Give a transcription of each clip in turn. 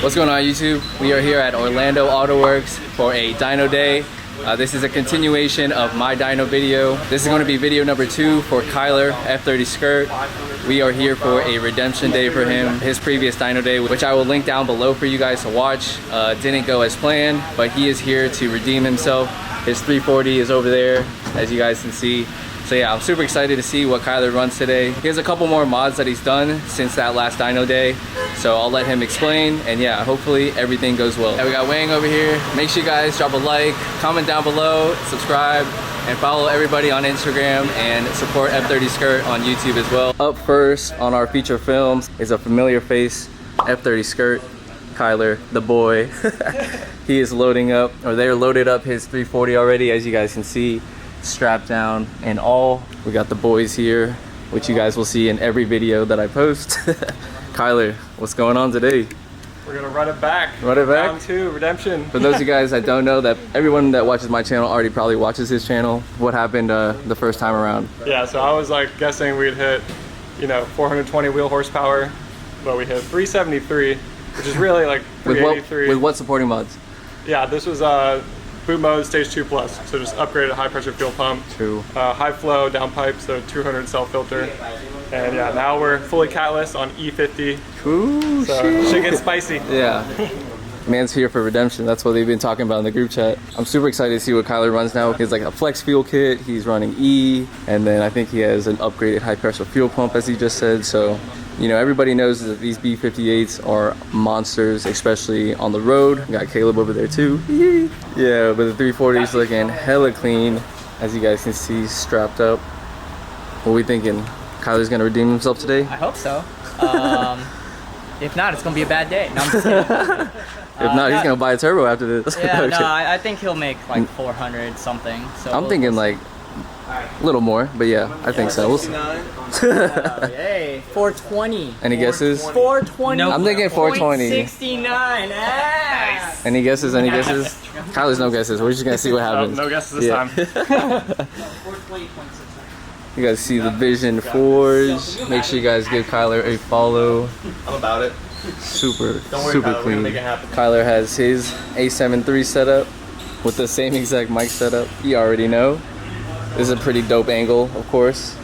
What's going on YouTube? We are here at Orlando Auto Works for a dyno day. This is a continuation of my dyno video. This is going to be video number 2 for Kylar F30 Skirt. We are here for a redemption day for him. His previous dyno day, which I will link down below for you guys to watch, didn't go as planned, but he is here to redeem himself. His 340 is over there, as you guys can see. So yeah, I'm super excited to see what Kylar runs today. He has a couple more mods that he's done since that last dyno day, so I'll let him explain, and yeah, hopefully everything goes well. Yeah, we got Wang over here. Make sure you guys drop a like, comment down below, subscribe, and follow everybody on Instagram, and support F30 Skirt on YouTube as well. Up first on our feature films is a familiar face, F30 Skirt, Kylar, the boy. He is loading up, or they're loaded up his 340 already, as you guys can see. Strapped down and all. We got the boys here, which you guys will see in every video that I post. Kylar, what's going on today? We're gonna run it back. Run it back? Round 2, redemption. For those of you guys that don't know, that everyone that watches my channel already probably watches his channel. What happened the first time around? Yeah, so I was like guessing we'd hit, 420 wheel horsepower, but we hit 373, which is really like 383. With what supporting mods? Yeah, this was boot mode stage 2 plus, so just upgraded high pressure fuel pump, high flow downpipe, so 200 cell filter, and yeah, now we're fully catless on E50. Ooh, so shit gets spicy. Yeah. Man's here for redemption. That's what they've been talking about in the group chat. I'm super excited to see what Kylar runs now. He has like a flex fuel kit. He's running E, and then I think he has an upgraded high pressure fuel pump, as he just said. So, everybody knows that these B58s are monsters, especially on the road. We got Caleb over there too. Yeah, but the 340 is looking hella clean, as you guys can see, strapped up. What are we thinking? Kylar's gonna redeem himself today? I hope so. If not, it's gonna be a bad day. No, I'm just kidding. If not, he's gonna buy a turbo after this. Yeah, no, I think he'll make like 400 something. So I'm thinking like a little more, but yeah, I think so. We'll see. Hey, 420. Any guesses? 420. No, I'm thinking 420. 69. Nice. Any guesses? Any guesses? Kylar's no guesses. We're just gonna see what happens. No guesses this time. You guys see the Vision Forge. Make sure you guys give Kylar a follow. I'm about it. Super Kylar, clean. make it happen. Kylar has his A7 III setup with the same exact mic setup. You already know. This is a pretty dope angle, of course,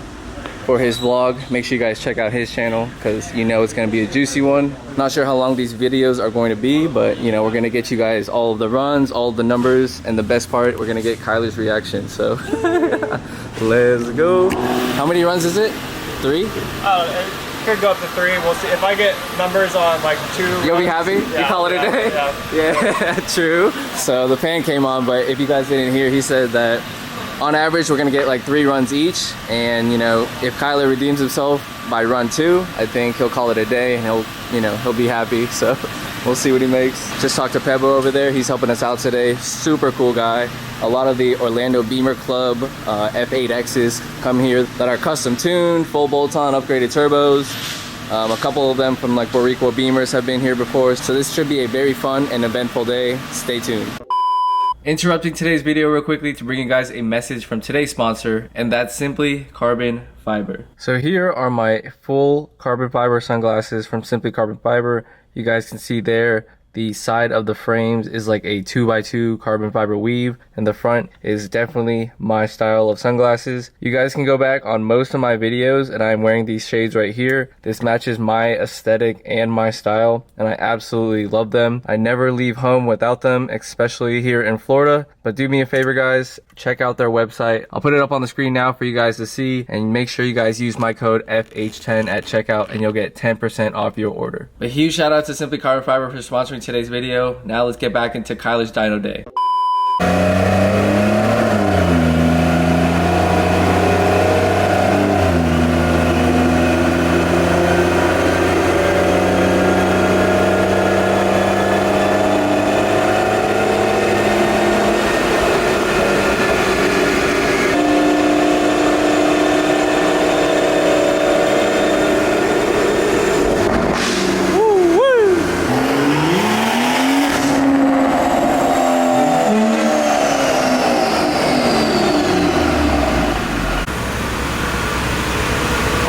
for his vlog. Make sure you guys check out his channel, because it's going to be a juicy one. Not sure how long these videos are going to be, but we're going to get you guys all of the runs, all of the numbers, and the best part, we're going to get Kylar's reaction. So let's go. How many runs is it? 3? It could go up to 3. We'll see. If I get numbers on like 2 you'll be happy? Yeah, you call it a day? Yeah, true. So the fan came on, but if you guys didn't hear, he said that on average we're gonna get like 3 runs each, and if Kylar redeems himself by run 2, I think he'll call it a day, and he'll be happy. So we'll see what he makes. Just talked to Pebo over there. He's helping us out today. Super cool guy. A lot of the Orlando Beamer Club F8Xs come here that are custom tuned, full bolt-on upgraded turbos. A couple of them from like Boricua Beamers have been here before, so this should be a very fun and eventful day. Stay tuned. Interrupting today's video real quickly to bring you guys a message from today's sponsor, and that's Simply Carbon Fiber. So here are my full carbon fiber sunglasses from Simply Carbon Fiber. You guys can see there the side of the frames is like a 2x2 carbon fiber weave, and the front is definitely my style of sunglasses. You guys can go back on most of my videos, and I'm wearing these shades right here. This matches my aesthetic and my style, and I absolutely love them. I never leave home without them, especially here in Florida. But do me a favor, guys, check out their website. I'll put it up on the screen now for you guys to see, and make sure you guys use my code FH10 at checkout, and you'll get 10% off your order. A huge shout out to Simply Carbon Fiber for sponsoring today's video. Now let's get back into Kylar's dyno day.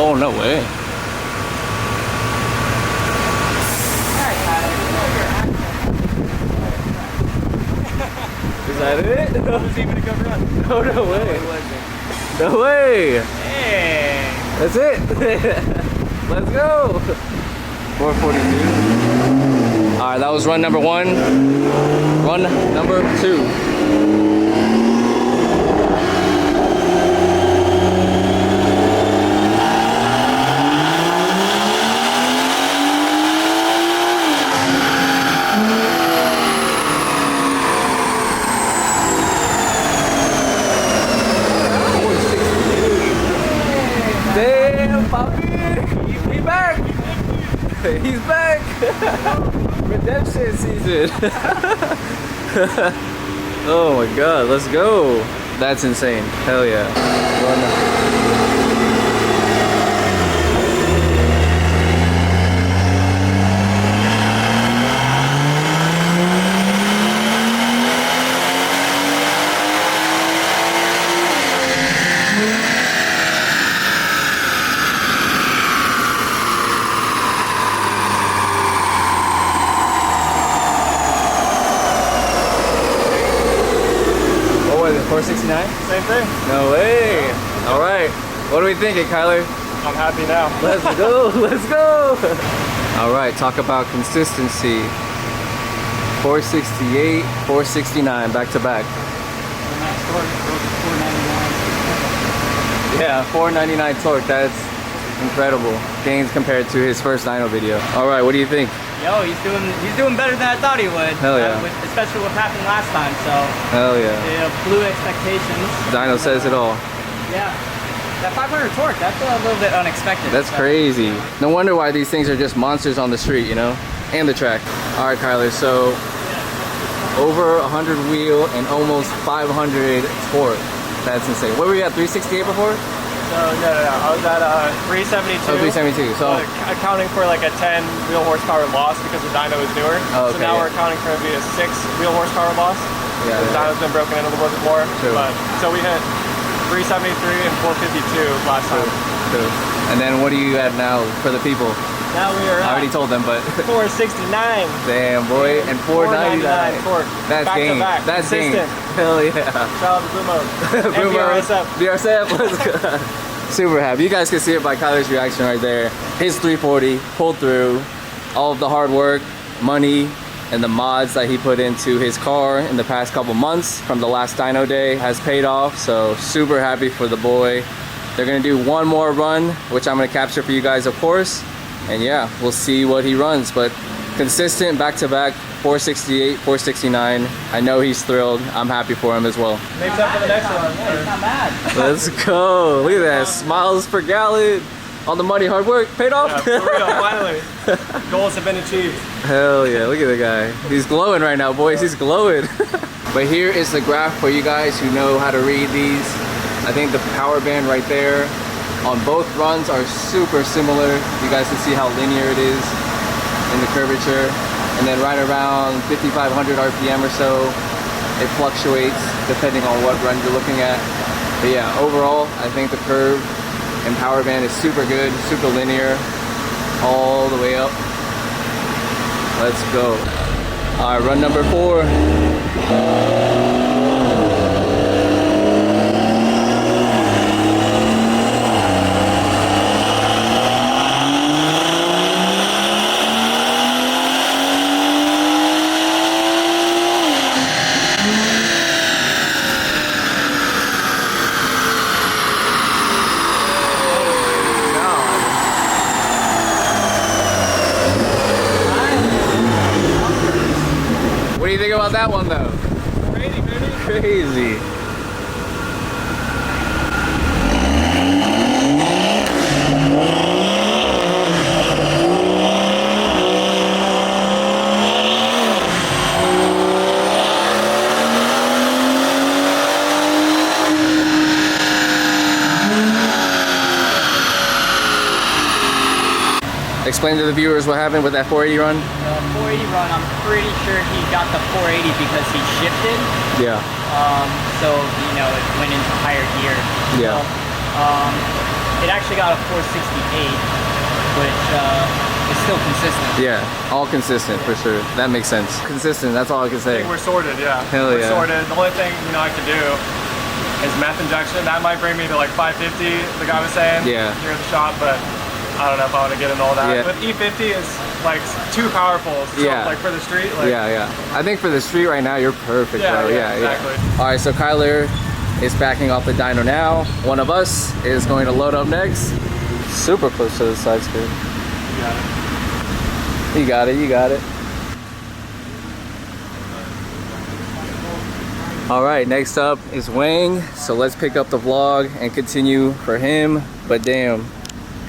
Oh, no way. Is that it? That was even a good run. Oh, no way. No way. Hey. That's it. Let's go. 442. All right, that was run number 1. Run number 2. Damn, Poppy! He's back! He's back! Redemption season! Oh my god, let's go! That's insane. Hell yeah. What was it, 469? Same thing. No way! Alright, what are we thinking, Kylar? I'm happy now. Let's go, let's go! Alright, talk about consistency. 468, 469, back to back. Yeah, 499 torque, that's incredible. Gains compared to his first dyno video. Alright, what do you think? Yo, he's doing better than I thought he would. Hell yeah. Especially what happened last time. So Hell yeah. it blew expectations. Dyno says it all. Yeah. That 500 torque, that's a little bit unexpected. That's crazy. No wonder why these things are just monsters on the street, you know? And the track. Alright, Kylar, so over 100 wheel and almost 500 torque. That's insane. What were you at, 368 before? No. I was at 372. Oh, 372. So accounting for like a 10 wheel horsepower loss because the dyno is newer. Oh, okay, so now yeah. we're accounting for maybe a 6 wheel horsepower loss. Yeah, The dyno's been broken in a little bit more. True. But so we hit 373 and 452 last time. True. And then what are you at now for the people? Now we are I at already told them, but 469. damn boy, and 499 torque. That's back game. to back. That's game. Consistent. Hell yeah. Shout out to BOOTMOD3. Boom, BRSF. BRSF, let's go. Super happy. You guys can see it by Kylar's reaction right there. His 340 pulled through. All of the hard work, money, and the mods that he put into his car in the past couple months from the last dyno day has paid off. So super happy for the boy. They're gonna do one more run, which I'm gonna capture for you guys, of course. And yeah, we'll see what he runs. But consistent back-to-back 468, 469. I know he's thrilled. I'm happy for him as well. Makes up for the next one. It's not bad. Let's go. Look at that. Smiles per gallon. All the money, hard work, paid off. Yeah, for real, finally. Goals have been achieved. Hell yeah, look at the guy. He's glowing right now, boys. He's glowing. But here is the graph for you guys who know how to read these. I think the power band right there on both runs are super similar. You guys can see how linear it is in the curvature. And then right around 5,500 RPM or so, it fluctuates depending on what run you're looking at. But yeah, overall, I think the curve and power band is super good, super linear, all the way up. Let's go. All right, run number 4. that one though? 480, baby. Crazy. Explain to the viewers what happened with that 480 run. The 480 run, I'm pretty sure he got the 480 because he shifted. Yeah. So, you know, it went into higher gear. Yeah. So, it actually got a 468, which is still consistent. Yeah, all consistent for sure. That makes sense. Consistent, that's all I can say. I think we're sorted, yeah. Hell we're yeah. sorted. The only thing, you know, I could do is meth injection. That might bring me to like 550, the guy was saying. Yeah. Here at the shop, but I don't know if I want to get into all that. Yeah. But E50 is like too powerful. So Yeah. like for the street. Like, Yeah. I think for the street right now, you're perfect, Yeah, bro. yeah, exactly. All right, so Kylar is backing off the dyno now. One of us is going to load up next. Super close to the side skirt. You got it, you got it. All right, next up is Wang. So let's pick up the vlog and continue for him. But damn,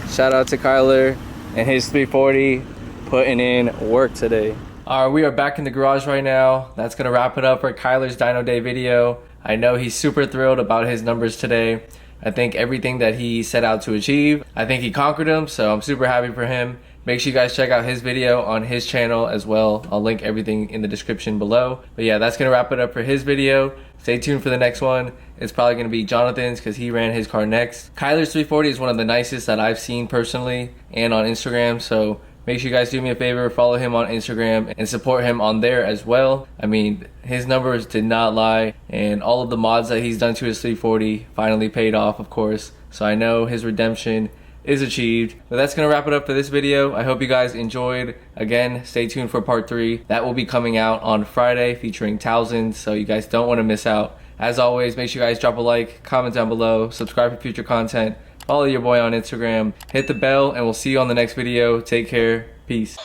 shout out to Kylar and his 340 putting in work today. All right, we are back in the garage right now. That's gonna wrap it up for Kylar's Dyno Day video. I know he's super thrilled about his numbers today. I think everything that he set out to achieve, I think he conquered them, so I'm super happy for him. Make sure you guys check out his video on his channel as well. I'll link everything in the description below. But yeah, that's gonna wrap it up for his video. Stay tuned for the next one. It's probably gonna be Jonathan's because he ran his car next. Kylar's 340 is one of the nicest that I've seen personally and on Instagram, so make sure you guys do me a favor, follow him on Instagram and support him on there as well. I mean, his numbers did not lie, and all of the mods that he's done to his 340 finally paid off, of course. So I know his redemption is achieved. But that's gonna wrap it up for this video. I hope you guys enjoyed. Again, stay tuned for part 3. That will be coming out on Friday featuring Townsend, so you guys don't want to miss out. As always, make sure you guys drop a like, comment down below, subscribe for future content, follow your boy on Instagram, hit the bell, and we'll see you on the next video. Take care. Peace.